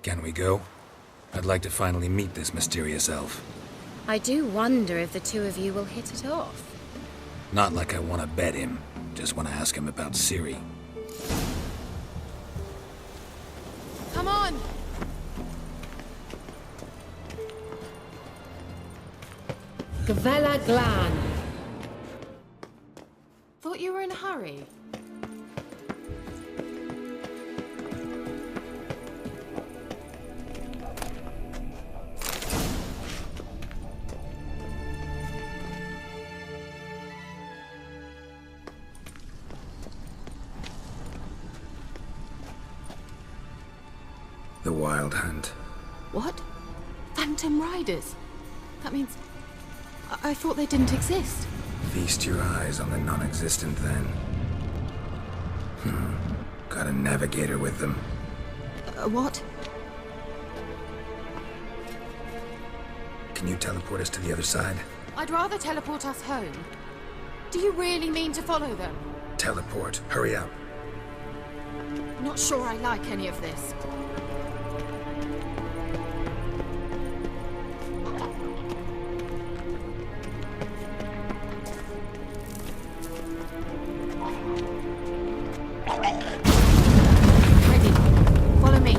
Can we go? I'd like to finally meet this mysterious elf. I do wonder if the two of you will hit it off. Not like I want to bet him. Just want to ask him about Ciri. Come on! Gavella Glan. Thought you were in a hurry. The Wild Hunt. What? Phantom Riders? That means... I thought they didn't exist. Feast your eyes on the non-existent then. Got a navigator with them. What? Can you teleport us to the other side? I'd rather teleport us home. Do you really mean to follow them? Teleport. Hurry up. Not sure I like any of this. Ready. Follow me.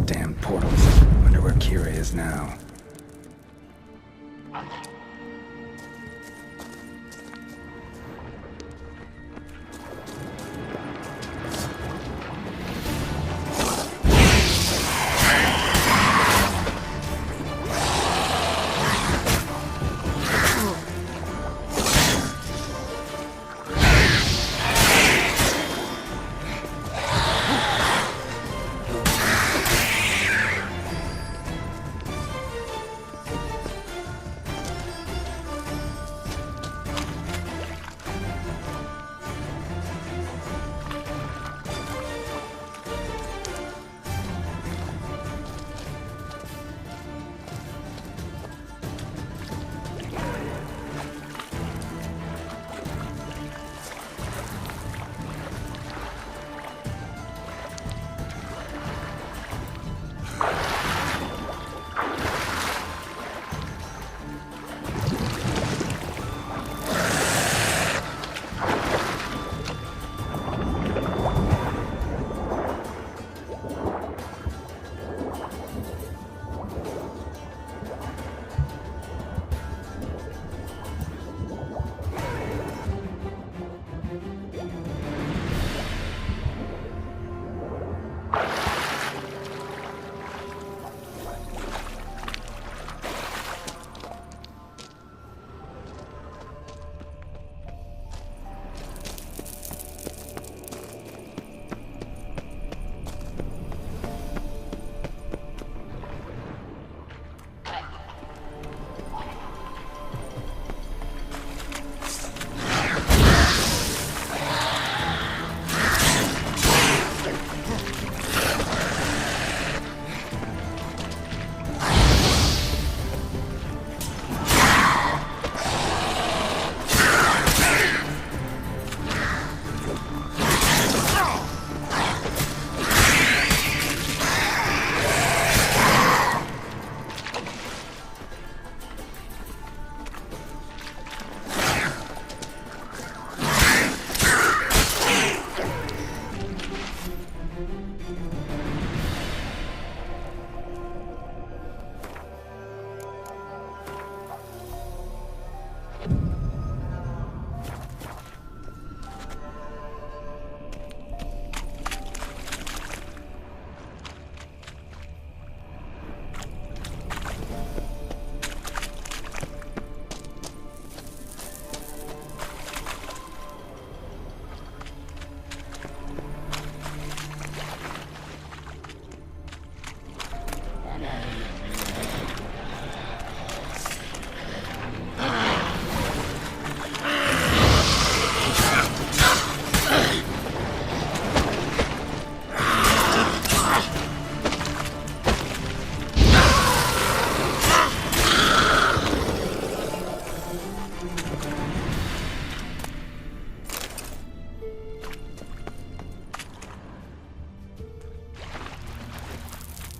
Damn portals. Wonder where Kira is now.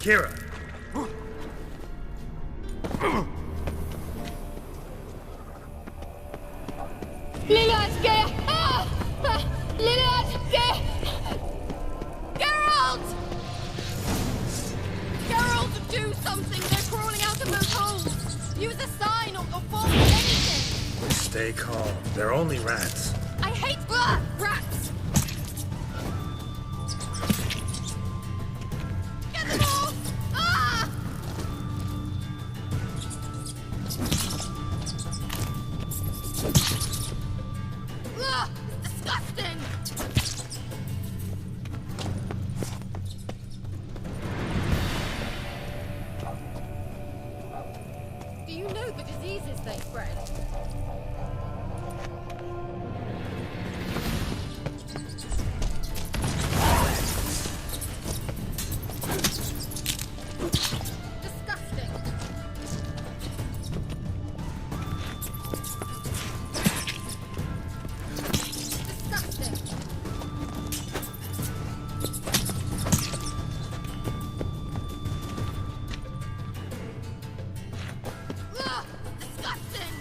Kira! Geralt! Geralt, do something! They're crawling out of those holes! Use a sign or form anything! Stay calm. They're only rats. I hate rats! Get them off! Ah! Ugh, it's disgusting! Do you know the diseases they spread? Disgusting! Disgusting! Ugh, disgusting!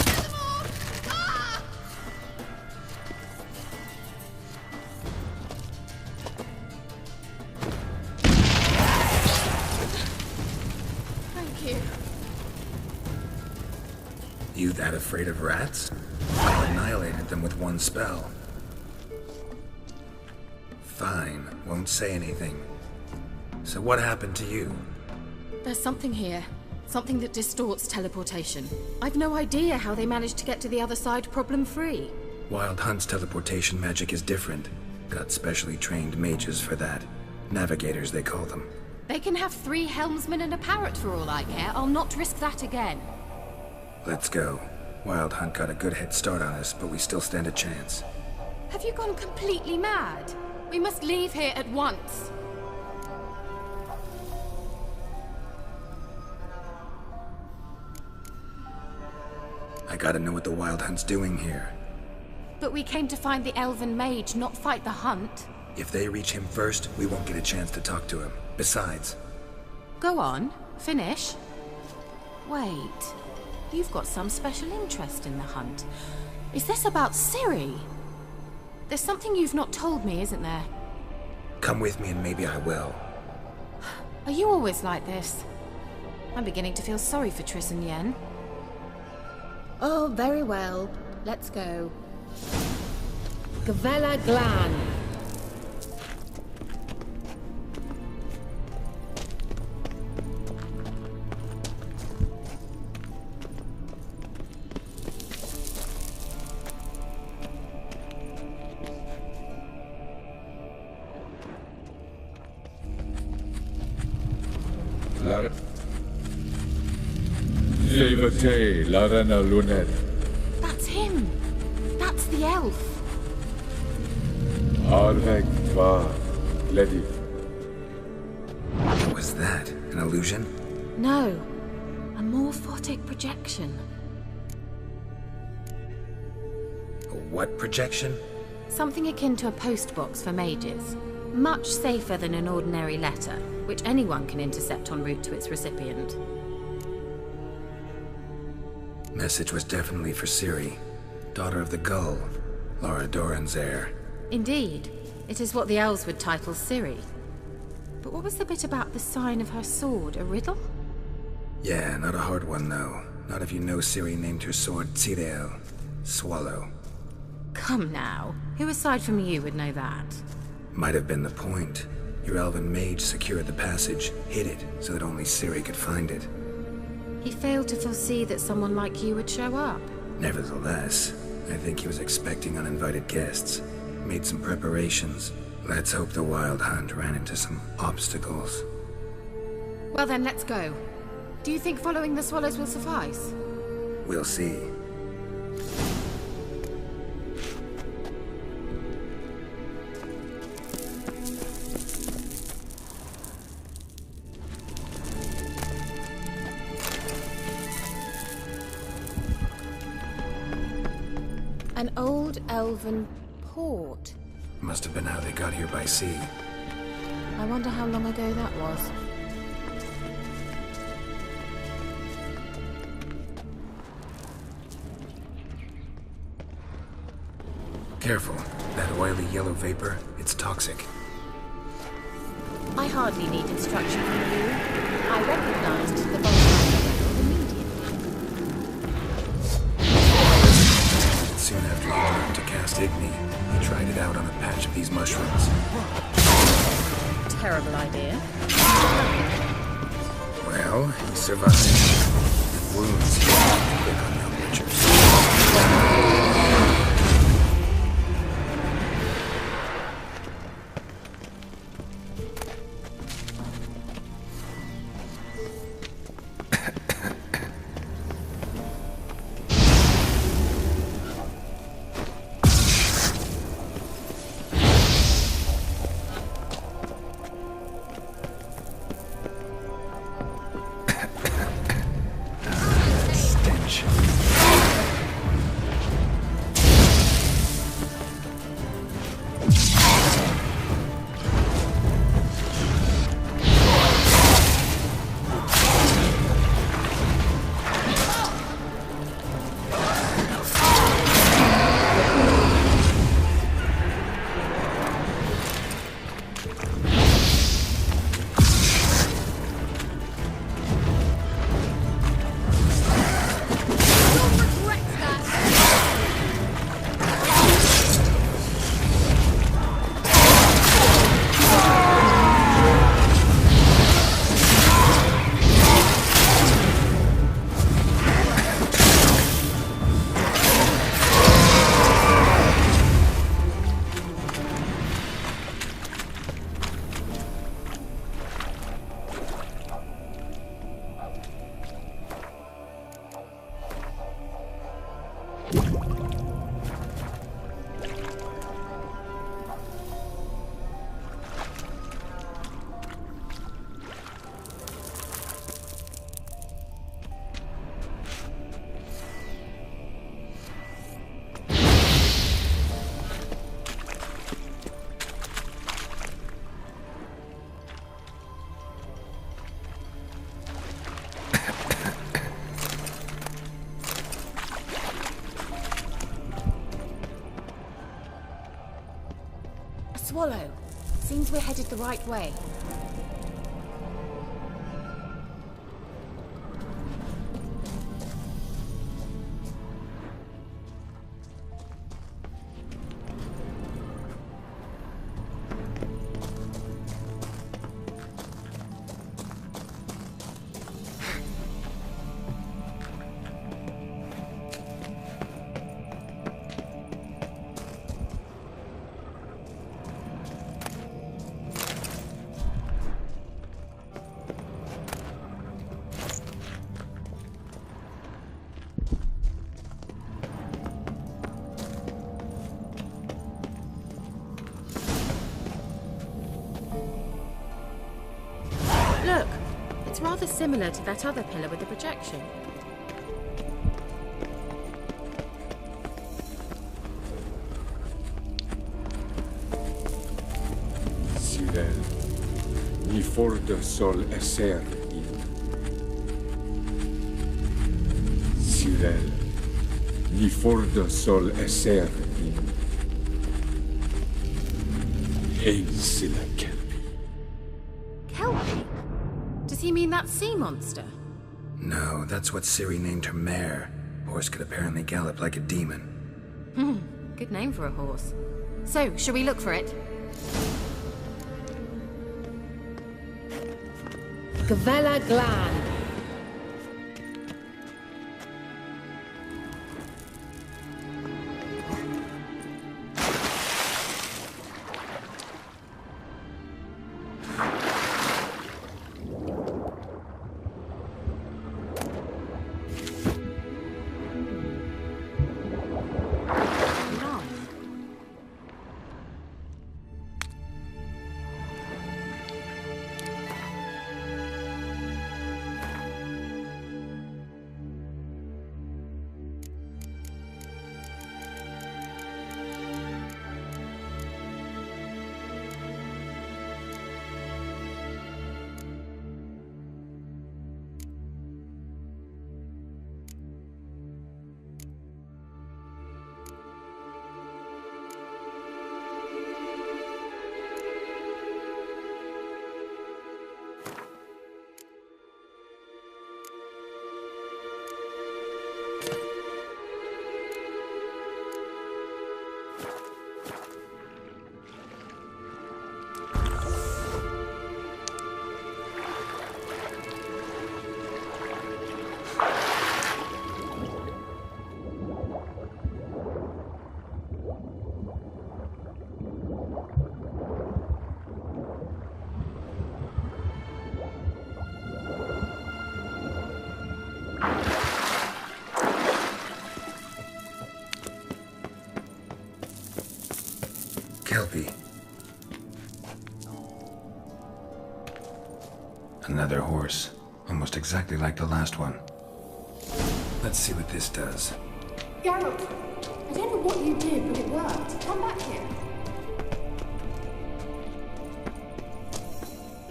Get them off! Ah! Thank you. You that afraid of rats? I annihilated them with one spell. Fine, won't say anything. So what happened to you? There's something here. Something that distorts teleportation. I've no idea how they managed to get to the other side problem-free. Wild Hunt's teleportation magic is different. Got specially trained mages for that. Navigators, they call them. They can have 3 helmsmen and a parrot for all I care. I'll not risk that again. Let's go. Wild Hunt got a good head start on us, but we still stand a chance. Have you gone completely mad? We must leave here at once. I gotta know what the Wild Hunt's doing here. But we came to find the elven mage, not fight the hunt. If they reach him first, we won't get a chance to talk to him. Besides, Go on, finish. Wait, you've got some special interest in the hunt. Is this about Ciri? There's something you've not told me, isn't there? come with me and maybe I will. Are you always like this? I'm beginning to feel sorry for Triss and Yen. Oh, very well. Let's go. Gavella Glan. That's him! That's the elf! What was that? An illusion? No, a morphotic projection. A what projection? Something akin to a postbox for mages. Much safer than an ordinary letter, which anyone can intercept en route to its recipient. Message was definitely for Ciri, daughter of the Gull, Lara Doran's heir. Indeed, it is what the elves would title Ciri. But what was the bit about the sign of her sword, a riddle? Yeah, not a hard one though. Not if you know Ciri named her sword Tirel, Swallow. Come now, who aside from you would know that? Might have been the point. Your elven mage secured the passage, hid it, so that only Ciri could find it. He failed to foresee that someone like you would show up. Nevertheless, I think he was expecting uninvited guests. Made some preparations. Let's hope the Wild Hunt ran into some obstacles. Well then, let's go. Do you think following the swallows will suffice? We'll see. An old elven port. Must have been how they got here by sea. I wonder how long ago that was. Careful. That oily yellow vapor, it's toxic. I hardly need instruction from you. I recognized the volcano immediately. Soon after he learned to cast Igni, he tried it out on a patch of these mushrooms. Terrible idea. Well, he survived. With wounds, he was quick on young witchers. Swallow. Seems we're headed the right way. Look, it's rather similar to that other pillar with the projection. Cyril, ni forte sol esser in. Cyril, ni forte sol esser in. Hail silla kelpie. Kelpie? Does he mean that sea monster? No, that's what Ciri named her mare. Horse could apparently gallop like a demon. Good name for a horse. So, shall we look for it? Gavella Glan. Another horse. Almost exactly like the last one. Let's see what this does. Geralt, I don't know what you did, but it worked. Come back here.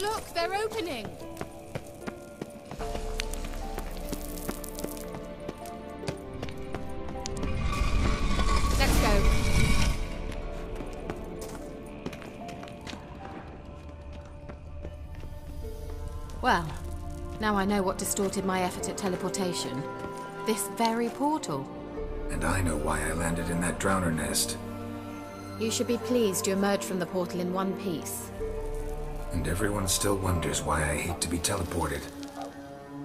Look, they're opening. Let's go. Well, now I know what distorted my effort at teleportation. This very portal. And I know why I landed in that drowner nest. You should be pleased you emerged from the portal in one piece. And everyone still wonders why I hate to be teleported.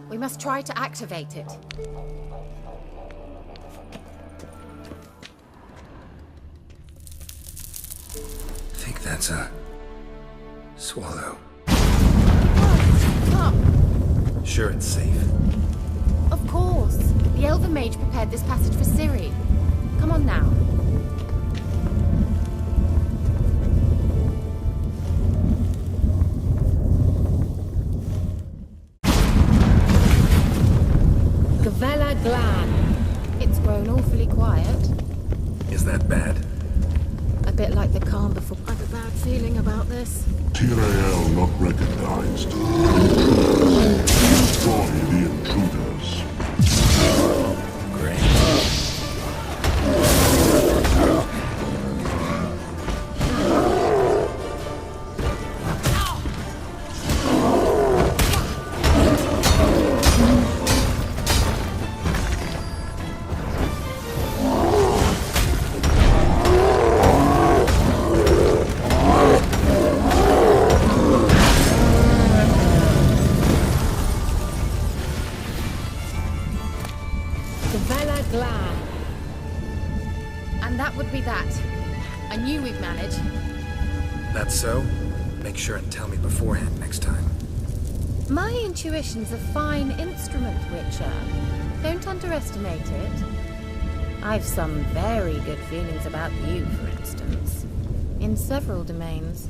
We must try to activate it. I think that's a... swallow. Come. Sure it's safe. Of course. The Elven Mage prepared this passage for Ciri. Come on now. Gavella Glan. It's grown awfully quiet. Is that bad? A bit like the calm before. I have a bad feeling about this. Tyrael not recognized. Destroy the intruders. Great. Gavella Glan. And that would be that. I knew we'd manage. That's so? Make sure and tell me beforehand next time. My intuition's a fine instrument, Witcher. Don't underestimate it. I've some very good feelings about you, for instance. In several domains.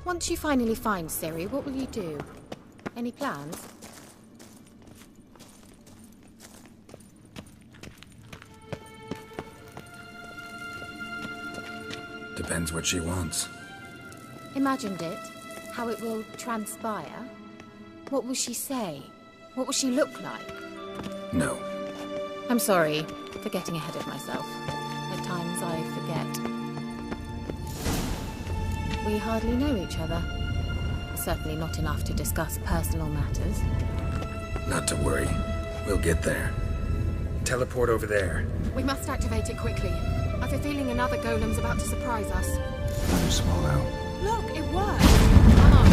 Once you finally find Ciri, what will you do? Any plans? Depends what she wants. Imagined it? How it will transpire? What will she say? What will she look like? No. I'm sorry for getting ahead of myself. At times I forget. We hardly know each other. Certainly not enough to discuss personal matters. Not to worry. We'll get there. Teleport over there. We must activate it quickly. I've a feeling another golem's about to surprise us. Another swallow. Look, it worked! Come on.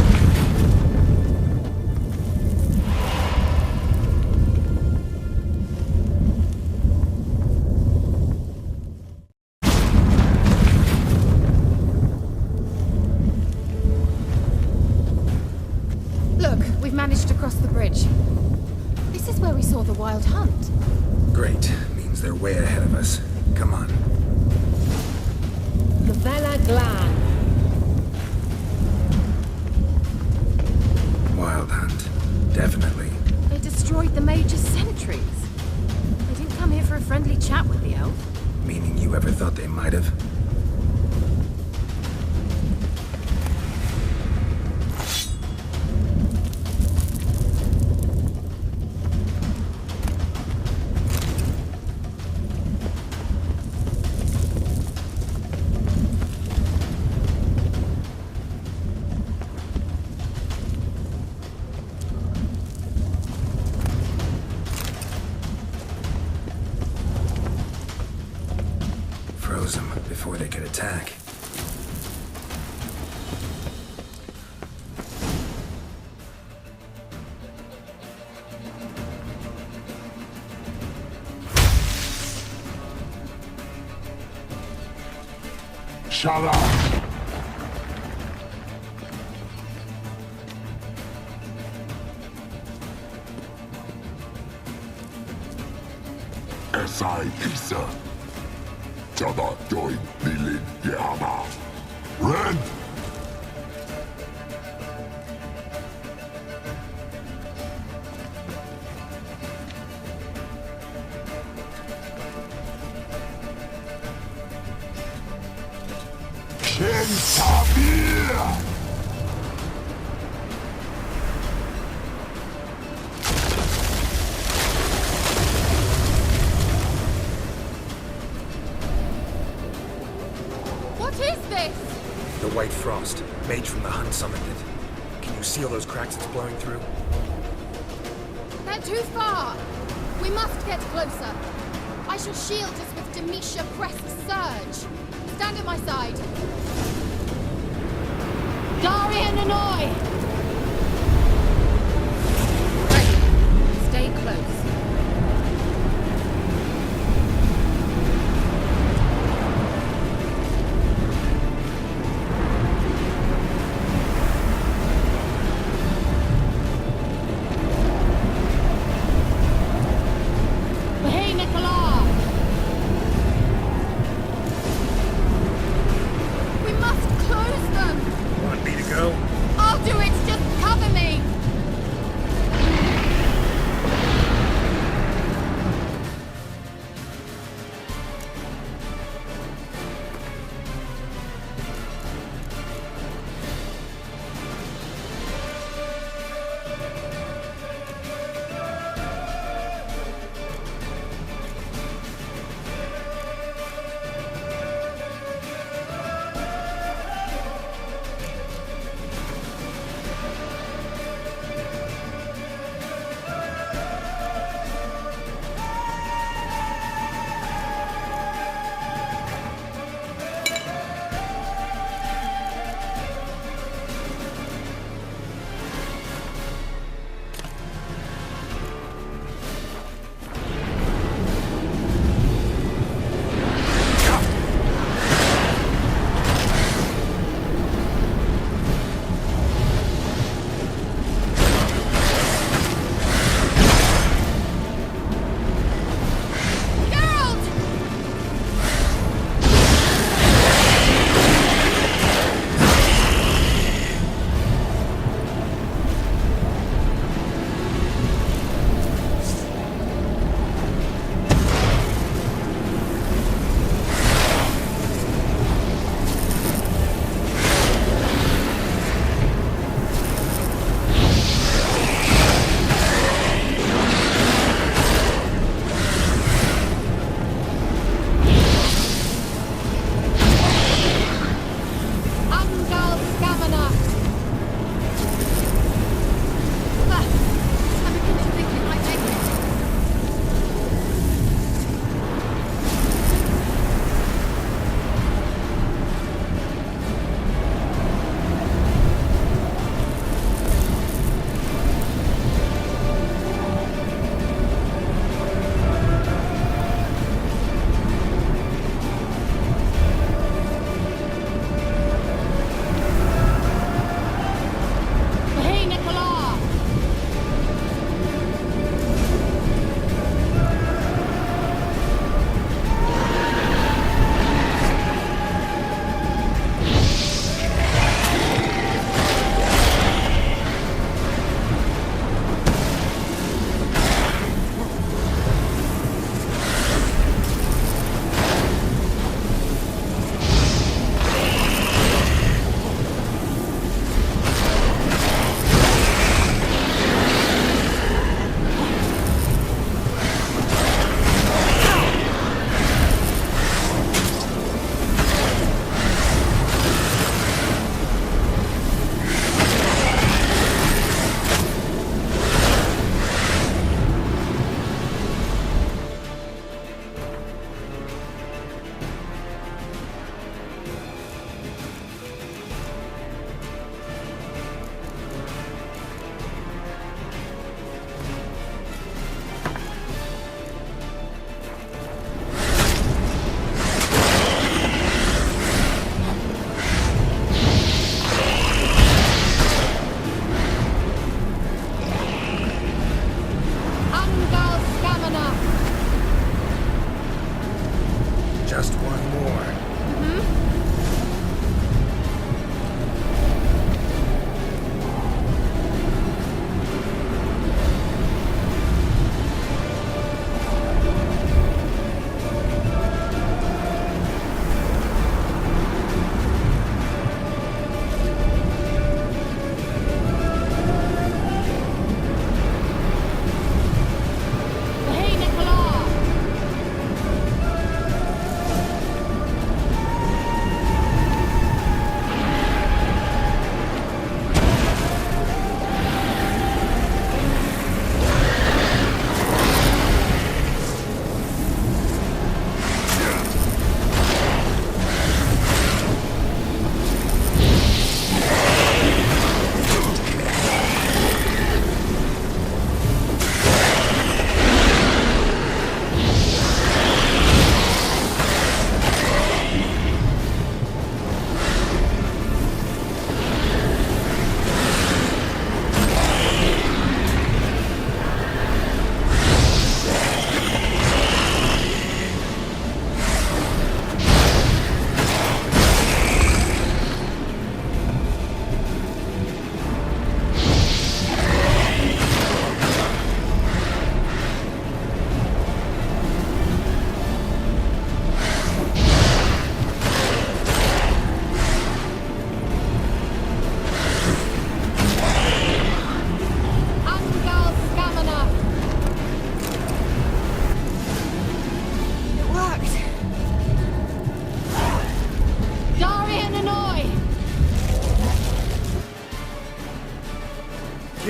Look, we've managed to cross the bridge. This is where we saw the wild hunt. Great. Means they're way ahead of us. Come on. Gavella Glan. Wild hunt. Definitely. They destroyed the Mage's sentries. They didn't come here for a friendly chat with the elf. Meaning you ever thought they might have? Froze them before they could attack. Shala! Esai Isa. Jada join Lilin Yama. Ren! Kentabir! The white frost. Mage from the Hunt summoned it. Can you seal those cracks it's blowing through? They're too far! We must get closer. I shall shield us with Demetia Press Surge. Stand at my side. Darian Hanoi! Ready. Stay close.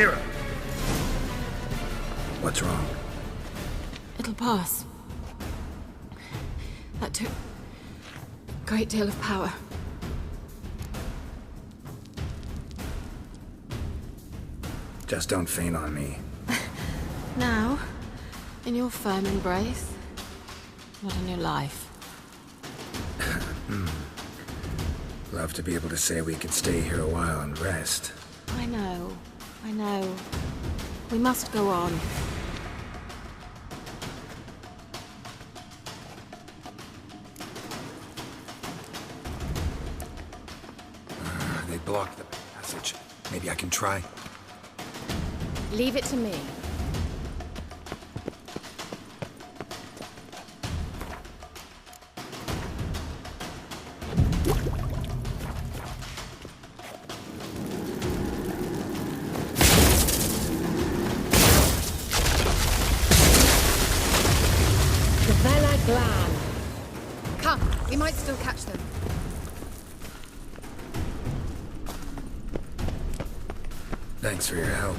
Kira! What's wrong? It'll pass. That took a great deal of power. Just don't faint on me. Now, in your firm embrace, what a new life. Love to be able to say we could stay here a while and rest. I know. We must go on. They blocked the passage. Maybe I can try. Leave it to me. Come, we might still catch them. Thanks for your help.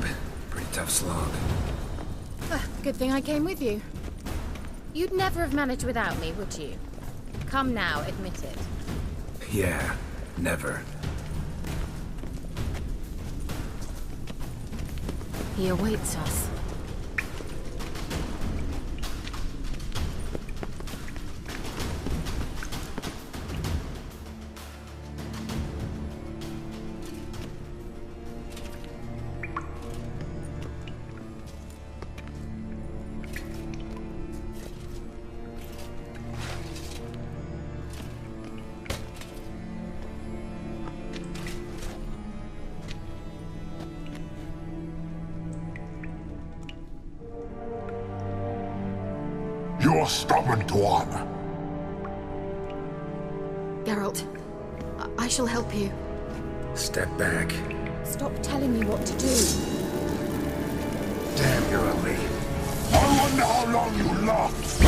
Pretty tough slog. Good thing I came with you. You'd never have managed without me, would you? Come now, admit it. Yeah, never. He awaits us. You're stubborn one. Geralt, I shall help you. Step back. Stop telling me what to do. Damn, you're ugly. I wonder how long you last.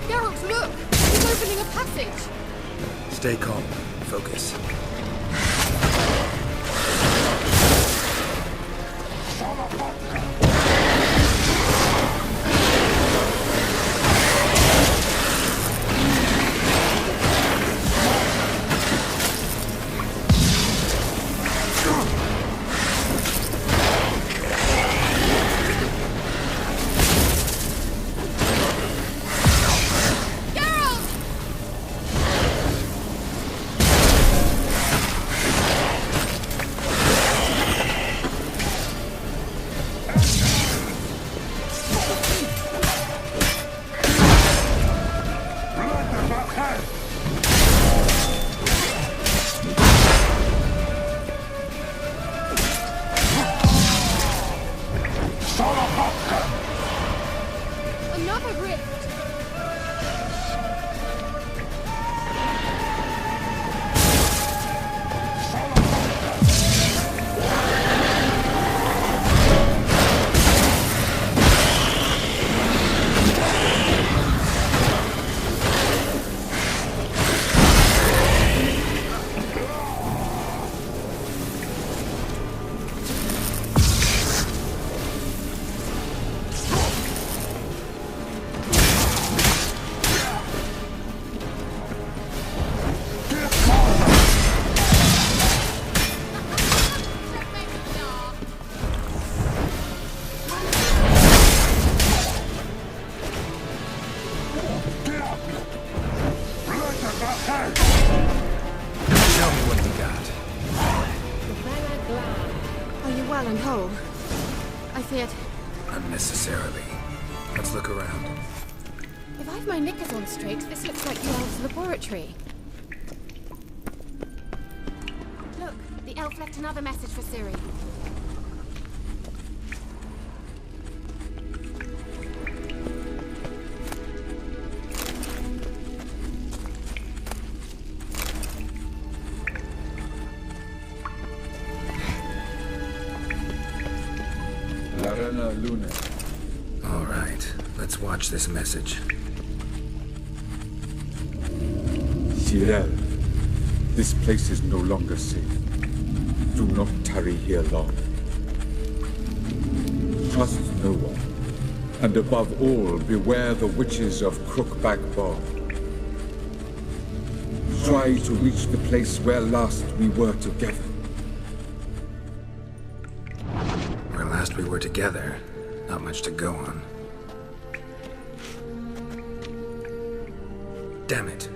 Geralt, look! He's opening a passage! Stay calm. Focus. Another rift! Tell me what you got. Are you well and whole? I feared... Unnecessarily. Let's look around. If I've my knickers on straight, this looks like the elf's laboratory. Look, the elf left another message for Ciri. Yanha Luna. All right, let's watch this message. Cyril, this place is no longer safe. Do not tarry here long. Trust no one. And above all, beware the witches of Crookback Bog. Try to reach the place where last we were together. Where last we were together, not much to go on. Damn it.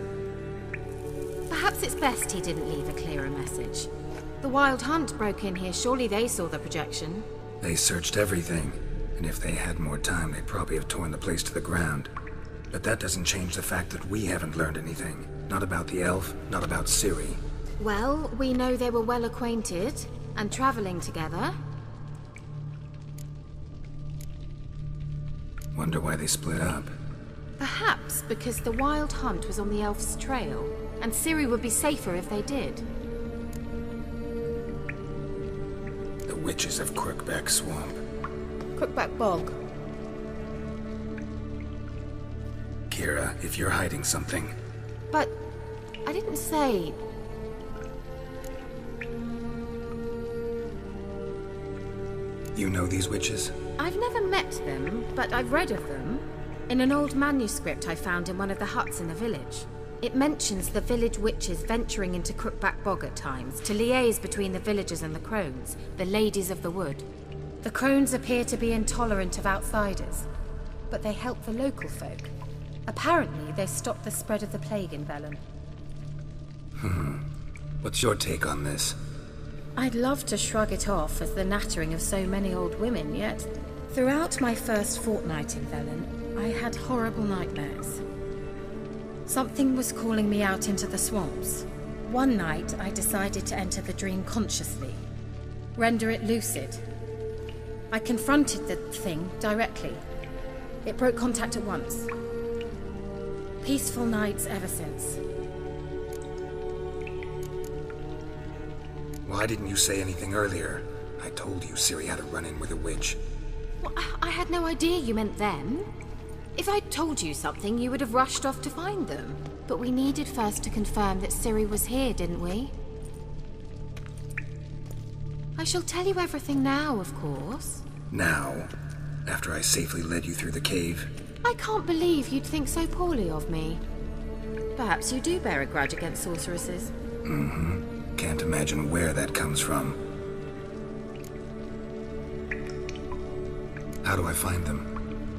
Perhaps it's best he didn't leave a clearer message. The Wild Hunt broke in here. Surely they saw the projection. They searched everything, and if they had more time, they'd probably have torn the place to the ground. But that doesn't change the fact that we haven't learned anything. Not about the elf, not about Ciri. Well, we know they were well acquainted and traveling together. Wonder why they split up. Perhaps because the Wild Hunt was on the elf's trail, and Ciri would be safer if they did. The witches of Crookback Swamp. Crookback Bog. Kira, if you're hiding something... But I didn't say... You know these witches? I've never met them, but I've read of them. In an old manuscript I found in one of the huts in the village. It mentions the village witches venturing into Crookback Bog at times to liaise between the villagers and the crones, the ladies of the wood. The crones appear to be intolerant of outsiders, but they help the local folk. Apparently, they stopped the spread of the plague in Velen. What's your take on this? I'd love to shrug it off as the nattering of so many old women, yet throughout my first fortnight in Velen, I had horrible nightmares. Something was calling me out into the swamps. One night, I decided to enter the dream consciously, render it lucid. I confronted the thing directly. It broke contact at once. Peaceful nights ever since. Why didn't you say anything earlier? I told you Ciri had a run-in with a witch. Well, I had no idea you meant them. If I'd told you something, you would have rushed off to find them. But we needed first to confirm that Ciri was here, didn't we? I shall tell you everything now, of course. Now? After I safely led you through the cave? I can't believe you'd think so poorly of me. Perhaps you do bear a grudge against sorceresses. Can't imagine where that comes from. How do I find them?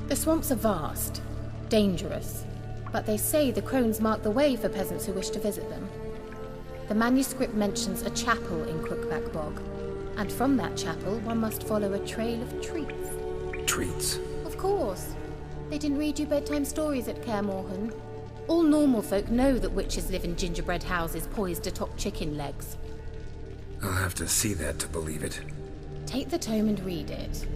The swamps are vast, dangerous, but they say the crones mark the way for peasants who wish to visit them. The manuscript mentions a chapel in Crookback Bog, and from that chapel one must follow a trail of treats. Treats? Of course. They didn't read you bedtime stories at Kaer Morhen. All normal folk know that witches live in gingerbread houses poised atop chicken legs. I'll have to see that to believe it. Take the tome and read it.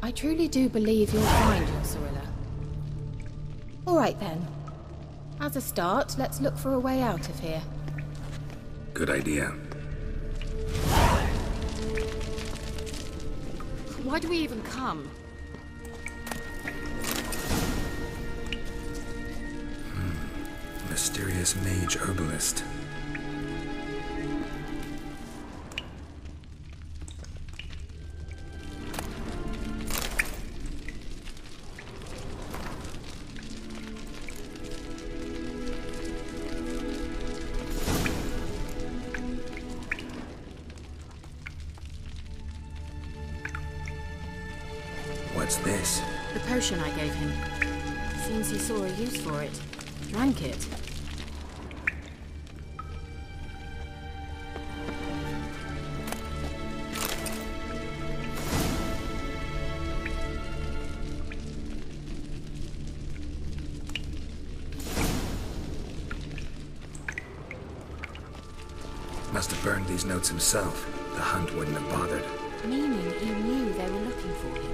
I truly do believe you'll find your Cirilla. All right then. As a start, let's look for a way out of here. Good idea. Why do we even come? Mysterious mage herbalist. What's this? The potion I gave him. Seems he saw a use for it. Drank it. Must have burned these notes himself. The hunt wouldn't have bothered. Meaning he knew they were looking for him.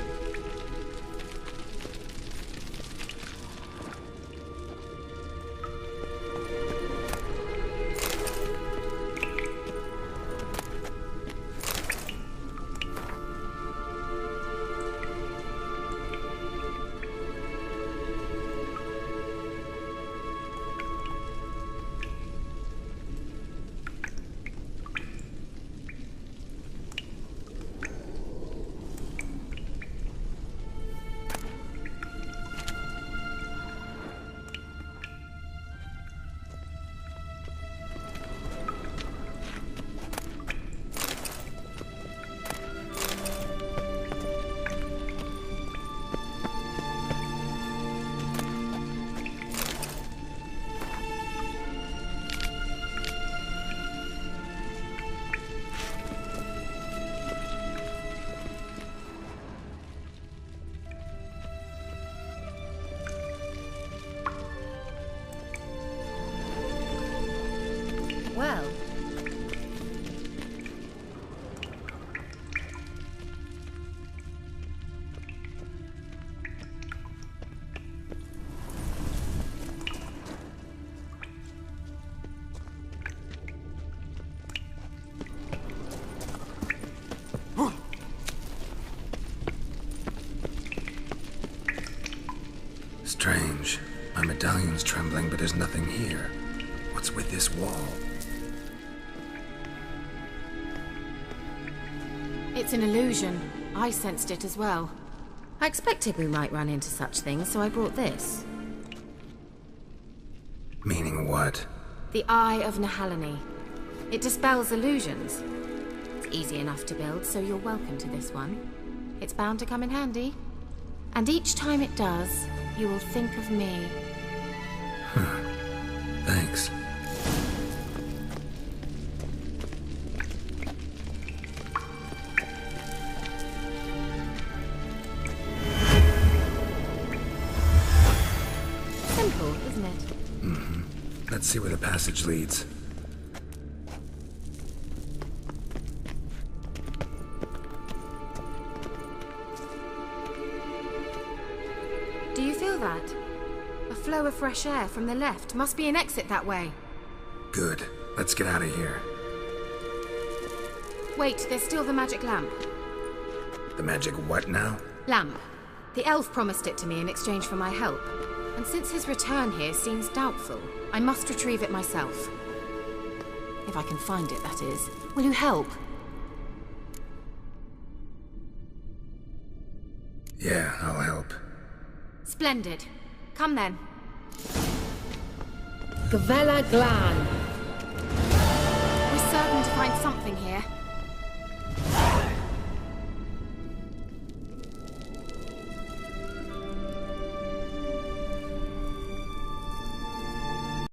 well. Strange. My medallion's trembling, but there's nothing here. What's with this wall? It's an illusion. I sensed it as well. I expected we might run into such things, so I brought this. Meaning what? The Eye of Nehaleni. It dispels illusions. It's easy enough to build, so you're welcome to this one. It's bound to come in handy. And each time it does, you will think of me. Thanks. Simple, isn't it? Mm-hmm. Let's see where the passage leads. Do you feel that? A flow of fresh air from the left. Must be an exit that way. Good. Let's get out of here. Wait, there's still the magic lamp. The magic what now? Lamp. The elf promised it to me in exchange for my help. And since his return here seems doubtful, I must retrieve it myself. If I can find it, that is. Will you help? Yeah, I'll help. Splendid. Come then. Gavella Glan. We're certain to find something here.